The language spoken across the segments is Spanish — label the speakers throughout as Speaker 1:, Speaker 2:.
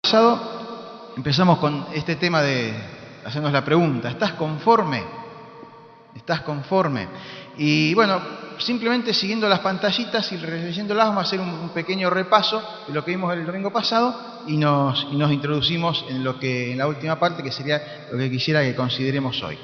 Speaker 1: Pasado empezamos con este tema de hacernos la pregunta: ¿estás conforme? ¿Estás conforme? Y bueno, simplemente siguiendo las pantallitas y releyéndolas, vamos a hacer un pequeño repaso de lo que vimos el domingo pasado y nos introducimos en la última parte, que sería lo que quisiera que consideremos hoy.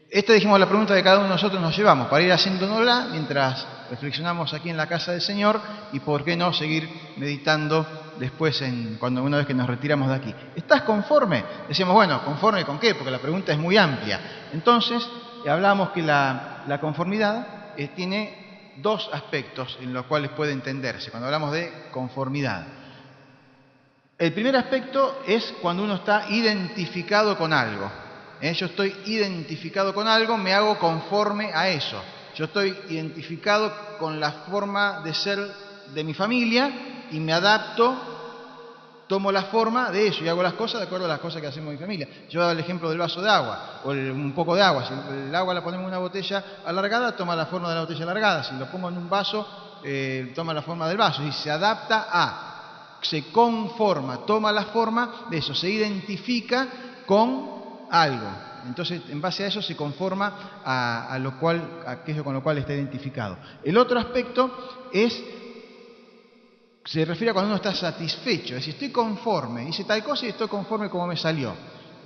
Speaker 1: Esta, dijimos, la pregunta que cada uno de nosotros nos llevamos para ir haciéndonosla mientras reflexionamos aquí en la casa del Señor, y por qué no seguir meditando después una vez que nos retiramos de aquí. ¿Estás conforme? Decíamos, bueno, ¿conforme con qué? Porque la pregunta es muy amplia. Entonces, hablamos que la conformidad tiene dos aspectos en los cuales puede entenderse cuando hablamos de conformidad. El primer aspecto es cuando uno está identificado con algo. Yo estoy identificado con algo, me hago conforme a eso. Yo estoy identificado con la forma de ser de mi familia y me adapto, tomo la forma de eso y hago las cosas de acuerdo a las cosas que hacemos mi familia. Yo daba el ejemplo del vaso de agua, o un poco de agua. Si el agua la ponemos en una botella alargada, toma la forma de la botella alargada. Si lo pongo en un vaso, toma la forma del vaso. Y se adapta se conforma, toma la forma de eso, se identifica con algo. Entonces, en base a eso se conforma a aquello con lo cual está identificado. El otro aspecto se refiere a cuando uno está satisfecho, es decir, estoy conforme, hice tal cosa y estoy conforme como me salió.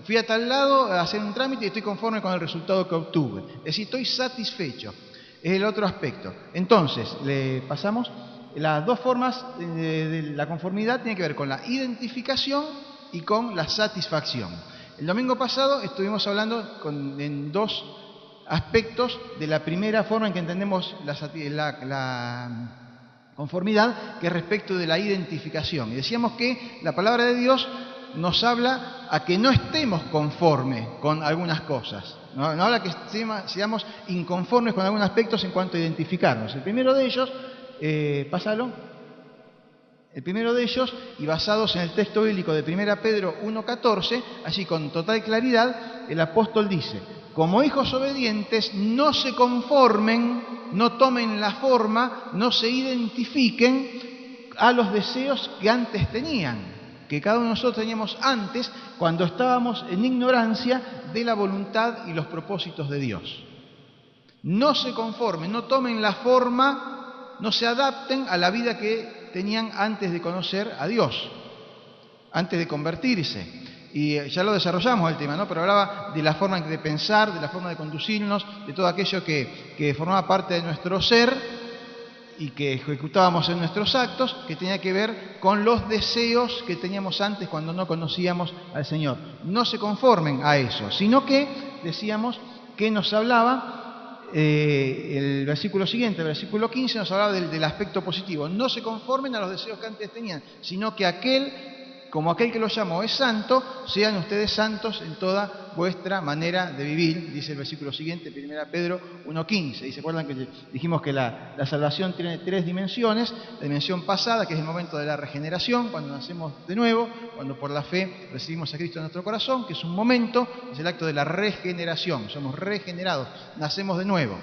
Speaker 1: Fui a tal lado a hacer un trámite y estoy conforme con el resultado que obtuve. Es decir, estoy satisfecho. Es el otro aspecto. Entonces, le pasamos. Las dos formas de la conformidad tienen que ver con la identificación y con la satisfacción. El domingo pasado estuvimos hablando en dos aspectos de la primera forma en que entendemos la conformidad, que es respecto de la identificación. Y decíamos que la palabra de Dios nos habla a que no estemos conformes con algunas cosas. No habla que seamos inconformes con algunos aspectos en cuanto a identificarnos. El primero de ellos, pásalo. El primero de ellos, y basados en el texto bíblico de 1 Pedro 1,14, así con total claridad, el apóstol dice: como hijos obedientes, no se conformen, no tomen la forma, no se identifiquen a los deseos que antes tenían, que cada uno de nosotros teníamos antes, cuando estábamos en ignorancia de la voluntad y los propósitos de Dios. No se conformen, no tomen la forma, no se adapten a la vida que tenían antes de conocer a Dios, antes de convertirse. Y ya lo desarrollamos el tema, ¿no? Pero hablaba de la forma de pensar, de la forma de conducirnos, de todo aquello que formaba parte de nuestro ser y que ejecutábamos en nuestros actos, que tenía que ver con los deseos que teníamos antes cuando no conocíamos al Señor. No se conformen a eso, sino que, decíamos, que nos hablaba el versículo siguiente, el versículo 15, nos hablaba del aspecto positivo. No se conformen a los deseos que antes tenían, sino que como aquel que los llamó es santo, sean ustedes santos en toda vuestra manera de vivir, dice el versículo siguiente, 1 Pedro 1,15. Y se acuerdan que dijimos que la salvación tiene tres dimensiones: la dimensión pasada, que es el momento de la regeneración, cuando nacemos de nuevo, cuando por la fe recibimos a Cristo en nuestro corazón, que es un momento, es el acto de la regeneración, somos regenerados, nacemos de nuevo.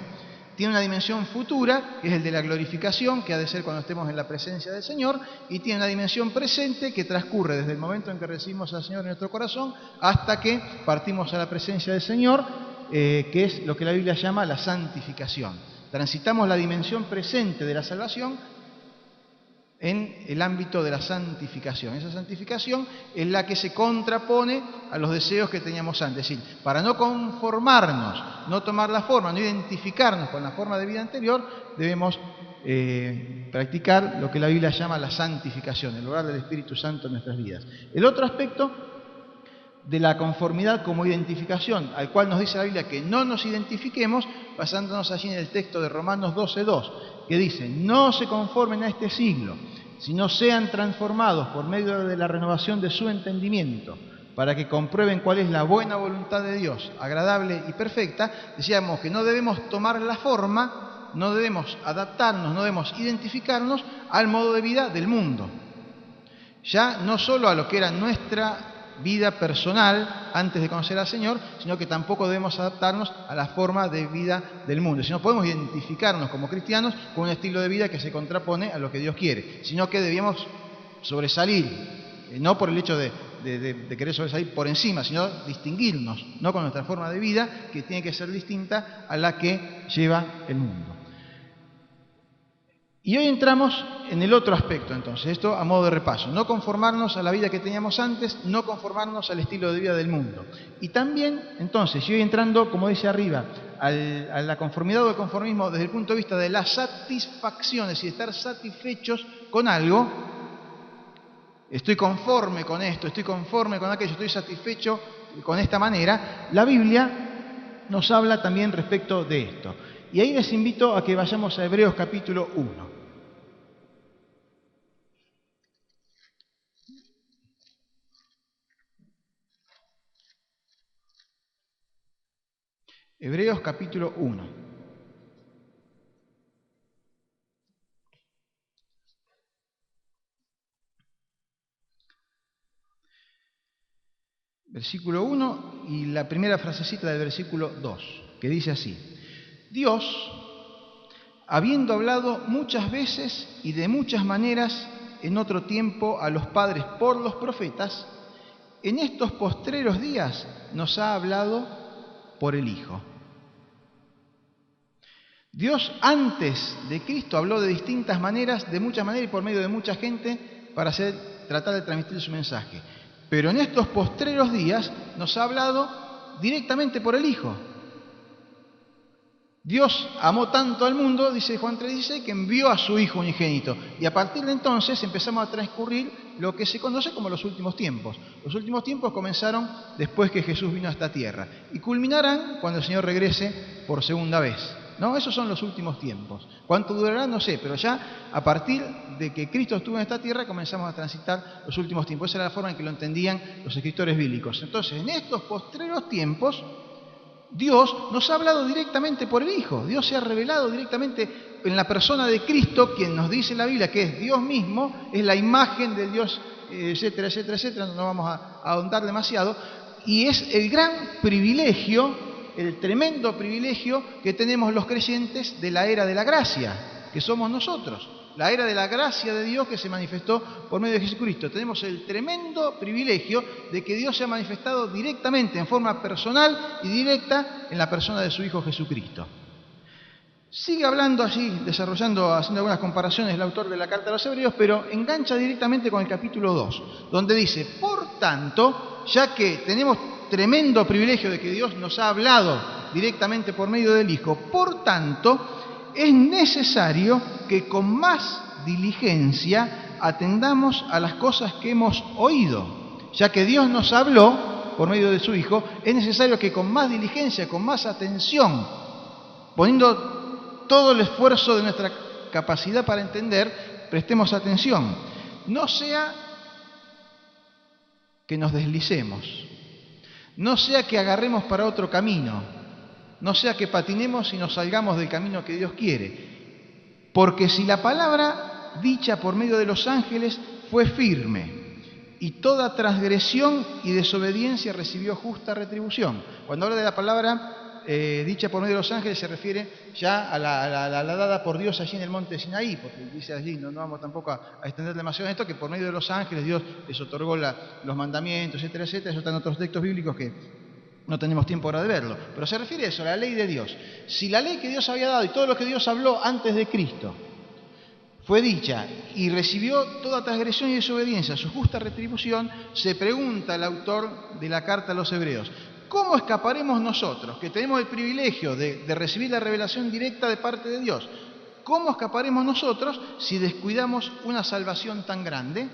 Speaker 1: Tiene una dimensión futura, que es el de la glorificación, que ha de ser cuando estemos en la presencia del Señor, y tiene una dimensión presente que transcurre desde el momento en que recibimos al Señor en nuestro corazón hasta que partimos a la presencia del Señor, que es lo que la Biblia llama la santificación. Transitamos la dimensión presente de la salvación en el ámbito de la santificación. Esa santificación es la que se contrapone a los deseos que teníamos antes. Es decir, para no conformarnos, no tomar la forma, no identificarnos con la forma de vida anterior, debemos practicar lo que la Biblia llama la santificación, el obrar del Espíritu Santo en nuestras vidas. El otro aspecto de la conformidad como identificación, al cual nos dice la Biblia que no nos identifiquemos, basándonos allí en el texto de Romanos 12,2, que dice: no se conformen a este siglo, sino sean transformados por medio de la renovación de su entendimiento, para que comprueben cuál es la buena voluntad de Dios, agradable y perfecta. Decíamos que no debemos tomar la forma, no debemos adaptarnos, no debemos identificarnos al modo de vida del mundo. Ya no solo a lo que era nuestra vida personal antes de conocer al Señor, sino que tampoco debemos adaptarnos a la forma de vida del mundo. Si no podemos identificarnos como cristianos con un estilo de vida que se contrapone a lo que Dios quiere, sino que debíamos sobresalir no por el hecho de querer sobresalir por encima, sino distinguirnos, ¿no?, con nuestra forma de vida, que tiene que ser distinta a la que lleva el mundo. Y hoy entramos en el otro aspecto, entonces, esto a modo de repaso: no conformarnos a la vida que teníamos antes, no conformarnos al estilo de vida del mundo. Y también, entonces, y hoy entrando, como dice arriba, a la conformidad o el conformismo desde el punto de vista de las satisfacciones y de estar satisfechos con algo. Estoy conforme con esto, estoy conforme con aquello, estoy satisfecho con esta manera. La Biblia nos habla también respecto de esto. Y ahí les invito a que vayamos a Hebreos capítulo 1. Hebreos capítulo 1. Versículo 1 y la primera frasecita del versículo 2, que dice así: Dios, habiendo hablado muchas veces y de muchas maneras en otro tiempo a los padres por los profetas, en estos postreros días nos ha hablado por el Hijo. Dios antes de Cristo habló de distintas maneras, de muchas maneras y por medio de mucha gente para tratar de transmitir su mensaje. Pero en estos postreros días nos ha hablado directamente por el Hijo. Dios amó tanto al mundo, dice Juan 3:16, que envió a su Hijo unigénito. Y a partir de entonces empezamos a transcurrir lo que se conoce como los últimos tiempos. Los últimos tiempos comenzaron después que Jesús vino a esta tierra y culminarán cuando el Señor regrese por segunda vez, ¿no? Esos son los últimos tiempos. ¿Cuánto durará? No sé, pero ya a partir de que Cristo estuvo en esta tierra comenzamos a transitar los últimos tiempos. Esa era la forma en que lo entendían los escritores bíblicos. Entonces, en estos postreros tiempos, Dios nos ha hablado directamente por el Hijo. Dios se ha revelado directamente en la persona de Cristo, quien nos dice la Biblia que es Dios mismo, es la imagen del Dios, etcétera, etcétera, etcétera. No vamos a ahondar demasiado. Y es el gran privilegio, el tremendo privilegio que tenemos los creyentes de la era de la gracia, que somos nosotros. La era de la gracia de Dios que se manifestó por medio de Jesucristo. Tenemos el tremendo privilegio de que Dios se ha manifestado directamente, en forma personal y directa, en la persona de su Hijo Jesucristo. Sigue hablando así, haciendo algunas comparaciones el autor de la carta a los Hebreos, pero engancha directamente con el capítulo 2, donde dice: por tanto, ya que tenemos tremendo privilegio de que Dios nos ha hablado directamente por medio del Hijo, por tanto, es necesario que con más diligencia atendamos a las cosas que hemos oído. Ya que Dios nos habló por medio de su Hijo, es necesario que con más diligencia, con más atención, poniendo todo el esfuerzo de nuestra capacidad para entender, prestemos atención. No sea que nos deslicemos, no sea que agarremos para otro camino, no sea que patinemos y nos salgamos del camino que Dios quiere. Porque si la palabra dicha por medio de los ángeles fue firme, y toda transgresión y desobediencia recibió justa retribución. Cuando habla de la palabra dicha por medio de los ángeles se refiere ya a la dada por Dios allí en el monte de Sinaí, porque dice allí, no vamos tampoco a extender demasiado en esto, que por medio de los ángeles Dios les otorgó los mandamientos, etcétera, etcétera. Eso está en otros textos bíblicos que no tenemos tiempo ahora de verlo, pero se refiere a eso, a la ley de Dios. Si la ley que Dios había dado y todo lo que Dios habló antes de Cristo fue dicha y recibió toda transgresión y desobediencia su justa retribución, se pregunta el autor de la carta a los Hebreos: ¿cómo escaparemos nosotros, que tenemos el privilegio de recibir la revelación directa de parte de Dios? ¿Cómo escaparemos nosotros si descuidamos una salvación tan grande?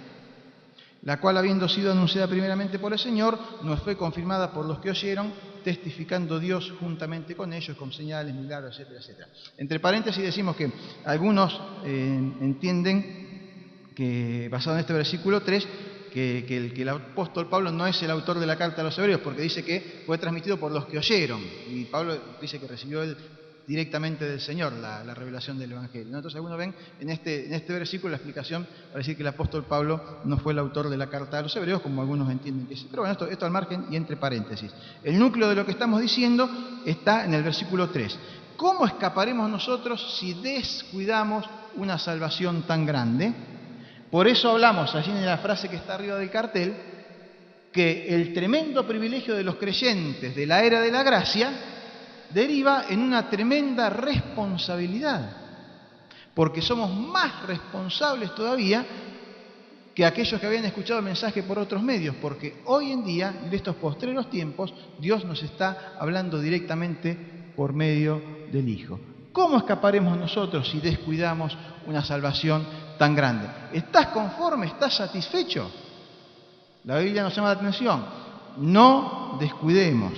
Speaker 1: La cual, habiendo sido anunciada primeramente por el Señor, nos fue confirmada por los que oyeron, testificando Dios juntamente con ellos, con señales, milagros, etcétera, etcétera. Entre paréntesis decimos que algunos entienden que, basado en este versículo 3, que el apóstol Pablo no es el autor de la carta a los Hebreos, porque dice que fue transmitido por los que oyeron, y Pablo dice que recibió él directamente del Señor la revelación del Evangelio, ¿no? Entonces algunos ven en este versículo la explicación para decir que el apóstol Pablo no fue el autor de la carta a los Hebreos, como algunos entienden que sí. Pero bueno, esto al margen y entre paréntesis. El núcleo de lo que estamos diciendo está en el versículo 3. ¿Cómo escaparemos nosotros si descuidamos una salvación tan grande? Por eso hablamos allí en la frase que está arriba del cartel, que el tremendo privilegio de los creyentes de la era de la gracia deriva en una tremenda responsabilidad, porque somos más responsables todavía que aquellos que habían escuchado el mensaje por otros medios, porque hoy en día, en estos postreros tiempos, Dios nos está hablando directamente por medio del Hijo. ¿Cómo escaparemos nosotros si descuidamos una salvación tan grande? ¿Estás conforme? ¿Estás satisfecho? La Biblia nos llama la atención. No descuidemos.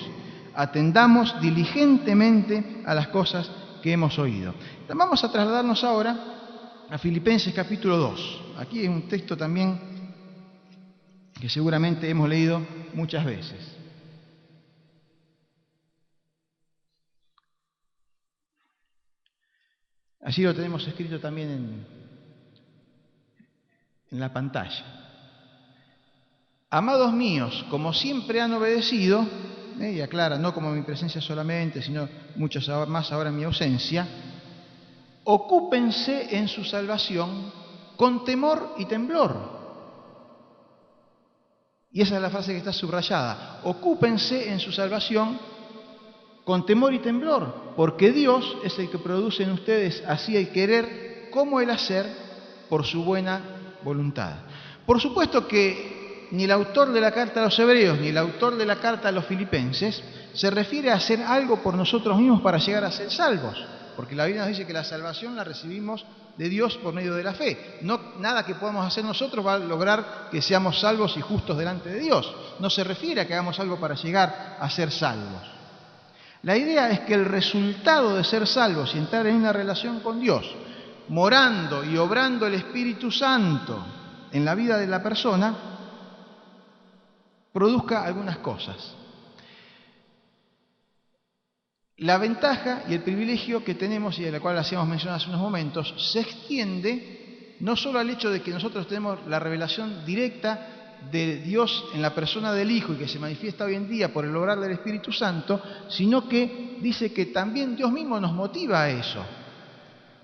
Speaker 1: Atendamos diligentemente a las cosas que hemos oído. Vamos a trasladarnos ahora a Filipenses capítulo 2. Aquí es un texto también que seguramente hemos leído muchas veces. Allí lo tenemos escrito también en la pantalla. Amados míos, como siempre han obedecido, y aclara, no como mi presencia solamente, sino muchos más ahora en mi ausencia, ocúpense en su salvación con temor y temblor. Y esa es la frase que está subrayada. Ocúpense en su salvación con temor y temblor, porque Dios es el que produce en ustedes así el querer como el hacer por su buena voluntad. Por supuesto que ni el autor de la carta a los hebreos ni el autor de la carta a los filipenses se refiere a hacer algo por nosotros mismos para llegar a ser salvos, porque la Biblia nos dice que la salvación la recibimos de Dios por medio de la fe. No, nada que podamos hacer nosotros va a lograr que seamos salvos y justos delante de Dios. No se refiere a que hagamos algo para llegar a ser salvos. La idea es que el resultado de ser salvos y entrar en una relación con Dios, morando y obrando el Espíritu Santo en la vida de la persona, produzca algunas cosas. La ventaja y el privilegio que tenemos, y de la cual hacíamos mención hace unos momentos, se extiende no solo al hecho de que nosotros tenemos la revelación directa de Dios en la persona del Hijo y que se manifiesta hoy en día por el obrar del Espíritu Santo, sino que dice que también Dios mismo nos motiva a eso.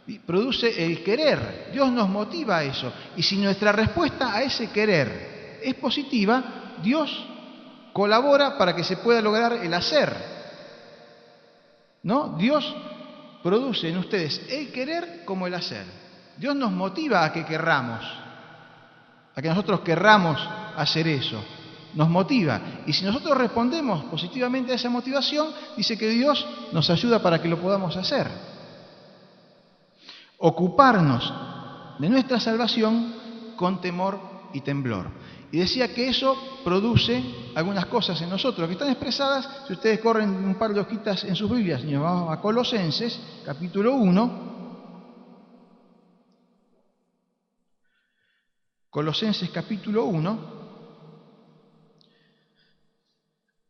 Speaker 1: Y produce el querer, Dios nos motiva a eso. Y si nuestra respuesta a ese querer es positiva, Dios colabora para que se pueda lograr el hacer. ¿No? Dios produce en ustedes el querer como el hacer. Dios nos motiva a que querramos, a que nosotros querramos hacer eso. Nos motiva. Y si nosotros respondemos positivamente a esa motivación, dice que Dios nos ayuda para que lo podamos hacer. Ocuparnos de nuestra salvación con temor y temblor. Y decía que eso produce algunas cosas en nosotros, que están expresadas, si ustedes corren un par de hojitas en sus Biblias, y nos vamos a Colosenses, capítulo 1. Colosenses, capítulo 1.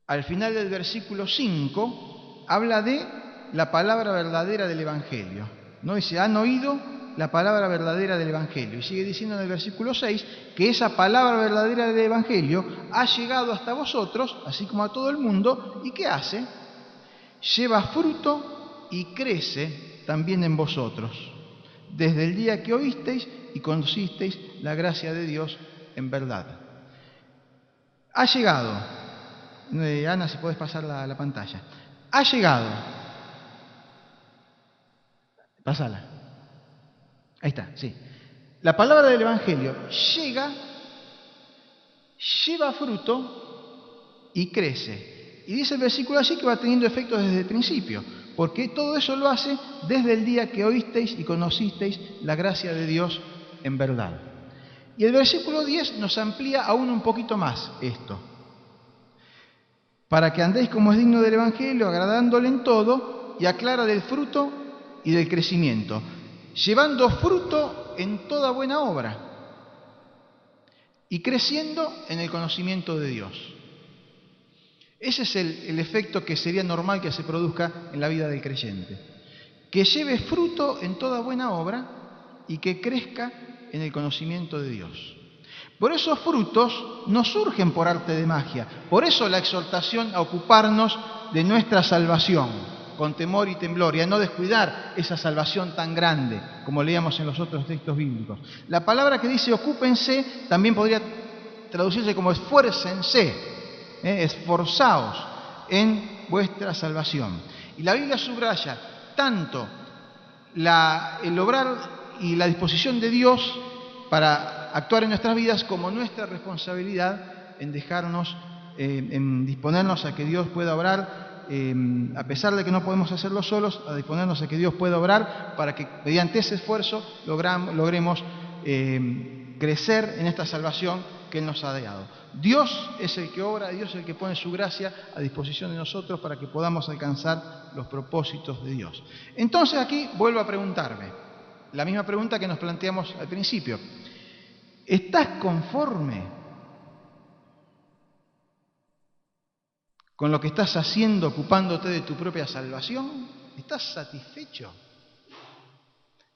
Speaker 1: Al final del versículo 5, habla de la palabra verdadera del Evangelio. ¿No? Dice, han oído la palabra verdadera del Evangelio. Y sigue diciendo en el versículo 6 que esa palabra verdadera del Evangelio ha llegado hasta vosotros, así como a todo el mundo, ¿y qué hace? Lleva fruto y crece también en vosotros, desde el día que oísteis y conocisteis la gracia de Dios en verdad. Ha llegado, Ana, si podés pasar la pantalla, ha llegado, pásala. Ahí está, sí. La palabra del Evangelio llega, lleva fruto y crece. Y dice el versículo allí que va teniendo efectos desde el principio, porque todo eso lo hace desde el día que oísteis y conocisteis la gracia de Dios en verdad. Y el versículo 10 nos amplía aún un poquito más esto. Para que andéis como es digno del Evangelio, agradándole en todo, y aclara del fruto y del crecimiento, llevando fruto en toda buena obra y creciendo en el conocimiento de Dios. Ese es el efecto que sería normal que se produzca en la vida del creyente. Que lleve fruto en toda buena obra y que crezca en el conocimiento de Dios. Por esos frutos no surgen por arte de magia. Por eso la exhortación a ocuparnos de nuestra salvación. con temor y temblor, y a no descuidar esa salvación tan grande, como leíamos en los otros textos bíblicos. La palabra que dice ocúpense también podría traducirse como esfuércense, esforzaos en vuestra salvación. Y la Biblia subraya tanto el obrar y la disposición de Dios para actuar en nuestras vidas como nuestra responsabilidad en dejarnos, en disponernos a que Dios pueda obrar, a pesar de que no podemos hacerlo solos, a disponernos a que Dios pueda obrar para que mediante ese esfuerzo logremos crecer en esta salvación que Él nos ha dado. Dios es el que obra, Dios es el que pone su gracia a disposición de nosotros para que podamos alcanzar los propósitos de Dios. Entonces aquí vuelvo a preguntarme, la misma pregunta que nos planteamos al principio. ¿Estás conforme con lo que estás haciendo ocupándote de tu propia salvación? ¿Estás satisfecho?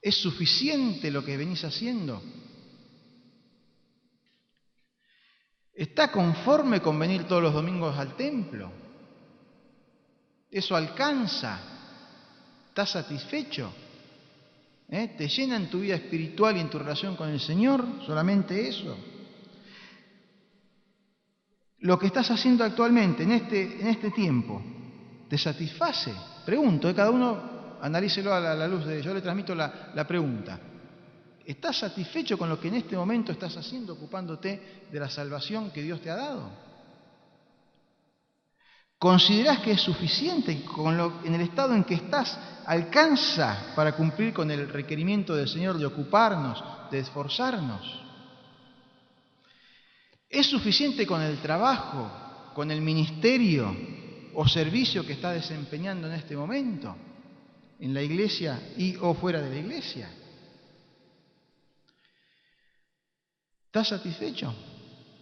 Speaker 1: ¿Es suficiente lo que venís haciendo? ¿Está conforme con venir todos los domingos al templo? ¿Eso alcanza? ¿Estás satisfecho? ¿Te llena en tu vida espiritual y en tu relación con el Señor? ¿Solamente eso? ¿Lo que estás haciendo actualmente en este tiempo te satisface? Pregunto, cada uno analícelo a la luz de... Yo le transmito la pregunta. ¿Estás satisfecho con lo que en este momento estás haciendo, ocupándote de la salvación que Dios te ha dado? ¿Considerás que es suficiente en el estado en que estás alcanza para cumplir con el requerimiento del Señor de ocuparnos, de esforzarnos? ¿Es suficiente con el trabajo, con el ministerio o servicio que estás desempeñando en este momento, en la iglesia o fuera de la iglesia? ¿Estás satisfecho?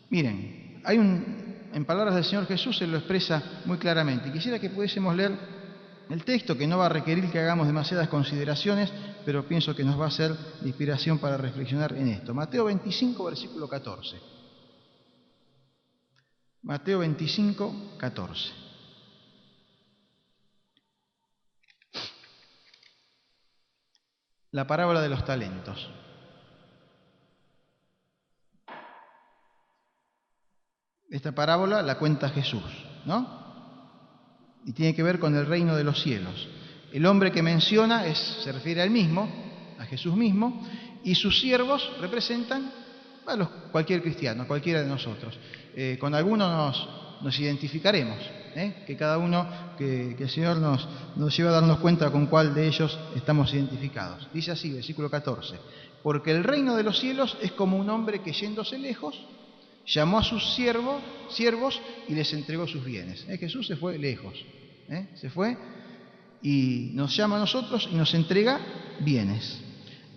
Speaker 1: Miren, en palabras del Señor Jesús se lo expresa muy claramente. Quisiera que pudiésemos leer el texto, que no va a requerir que hagamos demasiadas consideraciones, pero pienso que nos va a ser de inspiración para reflexionar en esto. Mateo 25, versículo 14. Mateo 25, 14. La parábola de los talentos. Esta parábola la cuenta Jesús, ¿no? Y tiene que ver con el reino de los cielos. El hombre que menciona se refiere a él mismo, a Jesús mismo, y sus siervos representan a cualquier cristiano, cualquiera de nosotros. Con algunos nos identificaremos, que cada uno, que el Señor nos lleva a darnos cuenta con cuál de ellos estamos identificados. Dice así, versículo 14, porque el reino de los cielos es como un hombre que yéndose lejos, llamó a sus siervos y les entregó sus bienes. Jesús se fue lejos, se fue y nos llama a nosotros y nos entrega bienes.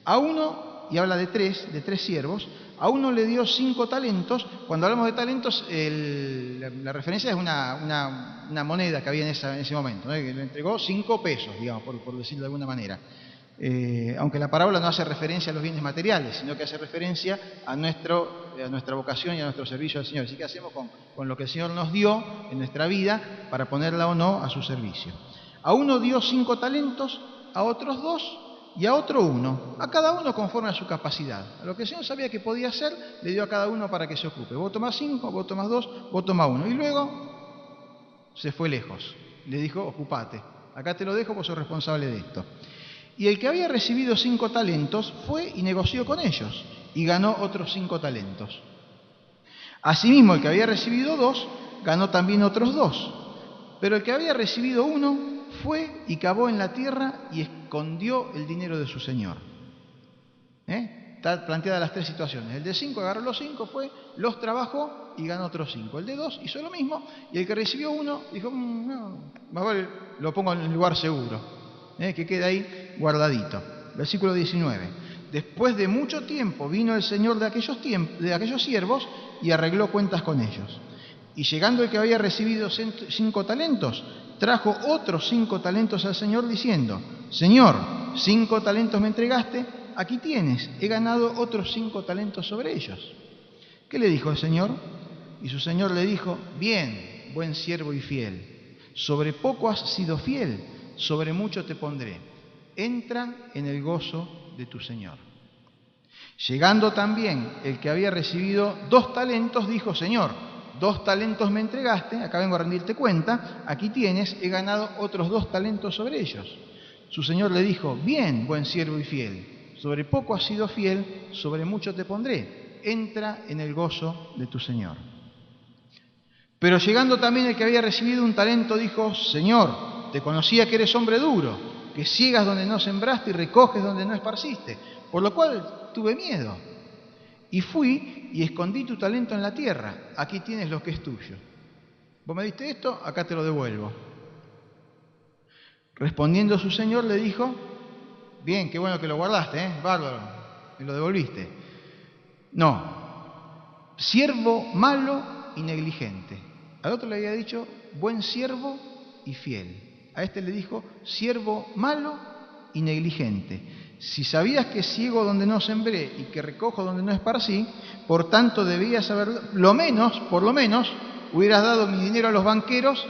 Speaker 1: A uno, y habla de tres siervos, a uno le dio 5 talentos. Cuando hablamos de talentos, la referencia es una moneda que había en ese momento, que le entregó 5 pesos, digamos, por decirlo de alguna manera. Aunque la parábola no hace referencia a los bienes materiales, sino que hace referencia a nuestra vocación y a nuestro servicio al Señor. Así que hacemos con lo que el Señor nos dio en nuestra vida para ponerla o no a su servicio. A uno dio 5 talentos, a otros 2 y a otro 1, a cada uno conforme a su capacidad. A lo que el Señor sabía que podía hacer, le dio a cada uno para que se ocupe. Vos tomás 5, vos tomás 2, vos tomás 1. Y luego se fue lejos. Le dijo, ocupate. Acá te lo dejo, vos sos responsable de esto. Y el que había recibido 5 talentos fue y negoció con ellos y ganó otros 5 talentos. Asimismo, el que había recibido 2 ganó también otros 2. Pero el que había recibido 1 fue y cavó en la tierra y escondió el dinero de su señor. Está planteada las 3 situaciones. El de 5 agarró los 5, fue, los trabajó y ganó otros 5. El de 2 hizo lo mismo y el que recibió 1 dijo, no, más vale lo pongo en el lugar seguro. Que queda ahí guardadito. Versículo 19. Después de mucho tiempo vino el Señor de aquellos siervos y arregló cuentas con ellos. Y llegando el que había recibido 5 talentos, trajo otros 5 talentos al Señor diciendo, Señor, 5 talentos me entregaste, aquí tienes, he ganado otros 5 talentos sobre ellos. ¿Qué le dijo el Señor? Y su Señor le dijo, bien, buen siervo y fiel, sobre poco has sido fiel, sobre mucho te pondré. Entra en el gozo de tu Señor. Llegando también el que había recibido 2 talentos, dijo: Señor, 2 talentos me entregaste, acá vengo a rendirte cuenta, aquí tienes, he ganado otros 2 talentos sobre ellos. Su Señor le dijo: bien, buen siervo y fiel, sobre poco has sido fiel, sobre mucho te pondré. Entra en el gozo de tu Señor. Pero llegando también el que había recibido 1 talento, dijo: Señor, te conocía que eres hombre duro, que ciegas donde no sembraste y recoges donde no esparciste, por lo cual tuve miedo. Y fui y escondí tu talento en la tierra, aquí tienes lo que es tuyo. Vos me diste esto, acá te lo devuelvo. Respondiendo su Señor le dijo: bien, qué bueno que lo guardaste, bárbaro, me lo devolviste. No, siervo malo y negligente. Al otro le había dicho: buen siervo y fiel. A este le dijo: siervo malo y negligente. Si sabías que ciego donde no sembré y que recojo donde no esparcí, por tanto debías haber, por lo menos, hubieras dado mi dinero a los banqueros,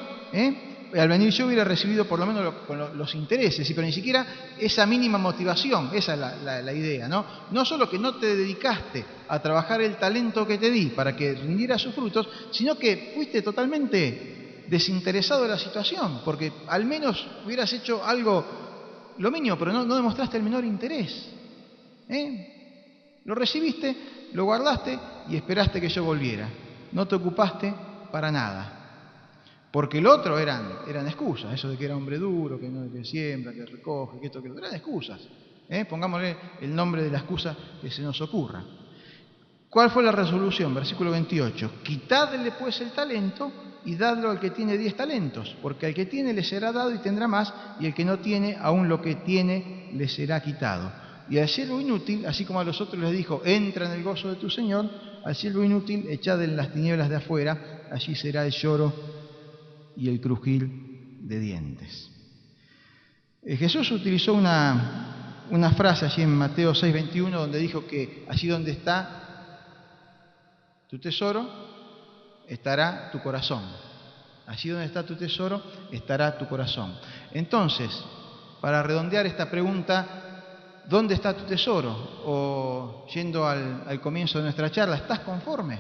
Speaker 1: al venir yo hubiera recibido por lo menos los intereses, pero ni siquiera esa mínima motivación. Esa es la idea, ¿no? No solo que no te dedicaste a trabajar el talento que te di para que rindiera sus frutos, sino que fuiste totalmente desinteresado de la situación, porque al menos hubieras hecho algo, lo mínimo, pero no demostraste el menor interés. Lo recibiste, lo guardaste y esperaste que yo volviera. No te ocupaste para nada. Porque el otro eran excusas, eso de que era hombre duro, que siembra, que recoge, que esto, que lo otro, eran excusas. Pongámosle el nombre de la excusa que se nos ocurra. ¿Cuál fue la resolución? Versículo 28. Quitadle pues el talento y dadlo al que tiene 10 talentos, porque al que tiene le será dado y tendrá más, y el que no tiene, aún lo que tiene le será quitado. Y al siervo inútil, así como a los otros les dijo: entra en el gozo de tu Señor, al siervo inútil echad en las tinieblas de afuera, allí será el lloro y el crujir de dientes. Jesús utilizó una frase allí en Mateo 6:21, donde dijo que allí donde está tu tesoro, estará tu corazón. Allí donde está tu tesoro, estará tu corazón. Entonces, para redondear esta pregunta, ¿dónde está tu tesoro? O yendo al comienzo de nuestra charla, ¿estás conforme?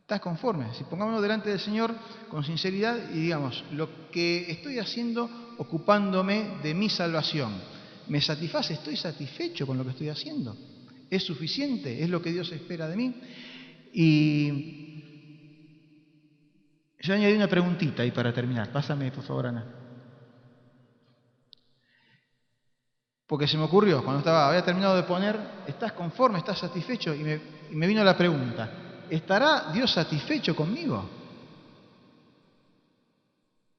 Speaker 1: ¿Estás conforme? Si pongámonos delante del Señor con sinceridad y digamos: lo que estoy haciendo ocupándome de mi salvación, ¿me satisface? ¿Estoy satisfecho con lo que estoy haciendo? ¿Es suficiente? ¿Es lo que Dios espera de mí? Y yo añadí una preguntita ahí para terminar. Pásame, por favor, Ana. Porque se me ocurrió, cuando había terminado de poner: ¿estás conforme? ¿Estás satisfecho? Y me vino la pregunta: ¿estará Dios satisfecho conmigo?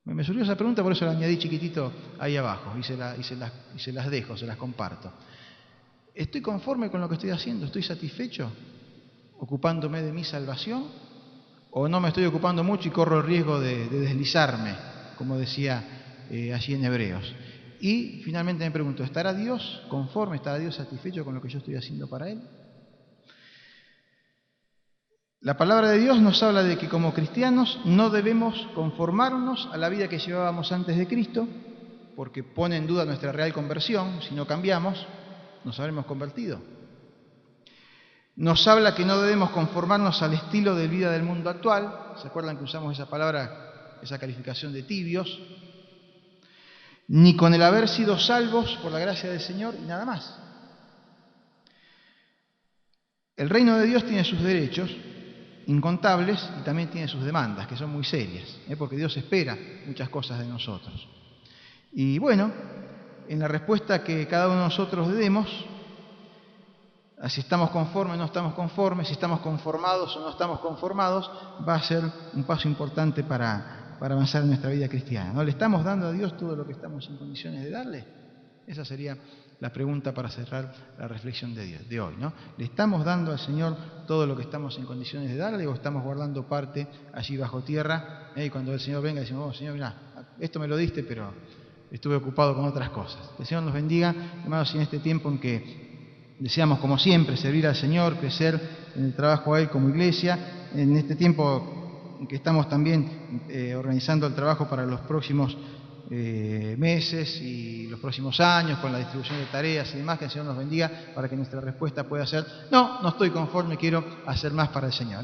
Speaker 1: Me surgió esa pregunta, por eso la añadí chiquitito ahí abajo y se las dejo, se las comparto. ¿Estoy conforme con lo que estoy haciendo? ¿Estoy satisfecho ocupándome de mi salvación? ¿O no me estoy ocupando mucho y corro el riesgo de deslizarme, como decía allí en Hebreos? Y finalmente me pregunto: ¿estará Dios conforme? ¿Estará Dios satisfecho con lo que yo estoy haciendo para Él? La palabra de Dios nos habla de que como cristianos no debemos conformarnos a la vida que llevábamos antes de Cristo, porque pone en duda nuestra real conversión. Si no cambiamos, nos habremos convertido. Nos habla que no debemos conformarnos al estilo de vida del mundo actual. ¿Se acuerdan que usamos esa palabra, esa calificación de tibios? Ni con el haber sido salvos por la gracia del Señor y nada más. El reino de Dios tiene sus derechos incontables y también tiene sus demandas, que son muy serias, porque Dios espera muchas cosas de nosotros. Y bueno, en la respuesta que cada uno de nosotros demos, si estamos conformes o no estamos conformes, si estamos conformados o no estamos conformados, va a ser un paso importante para avanzar en nuestra vida cristiana, ¿no? ¿Le estamos dando a Dios todo lo que estamos en condiciones de darle? Esa sería la pregunta para cerrar la reflexión de hoy, ¿no? ¿Le estamos dando al Señor todo lo que estamos en condiciones de darle, o estamos guardando parte allí bajo tierra? Y cuando el Señor venga decimos: Señor, mirá, esto me lo diste, pero estuve ocupado con otras cosas. Que el Señor nos bendiga, hermanos, en este tiempo en que deseamos, como siempre, servir al Señor, crecer en el trabajo a Él como iglesia, en este tiempo en que estamos también organizando el trabajo para los próximos meses y los próximos años, con la distribución de tareas y demás, que el Señor nos bendiga para que nuestra respuesta pueda ser: no, no estoy conforme, quiero hacer más para el Señor.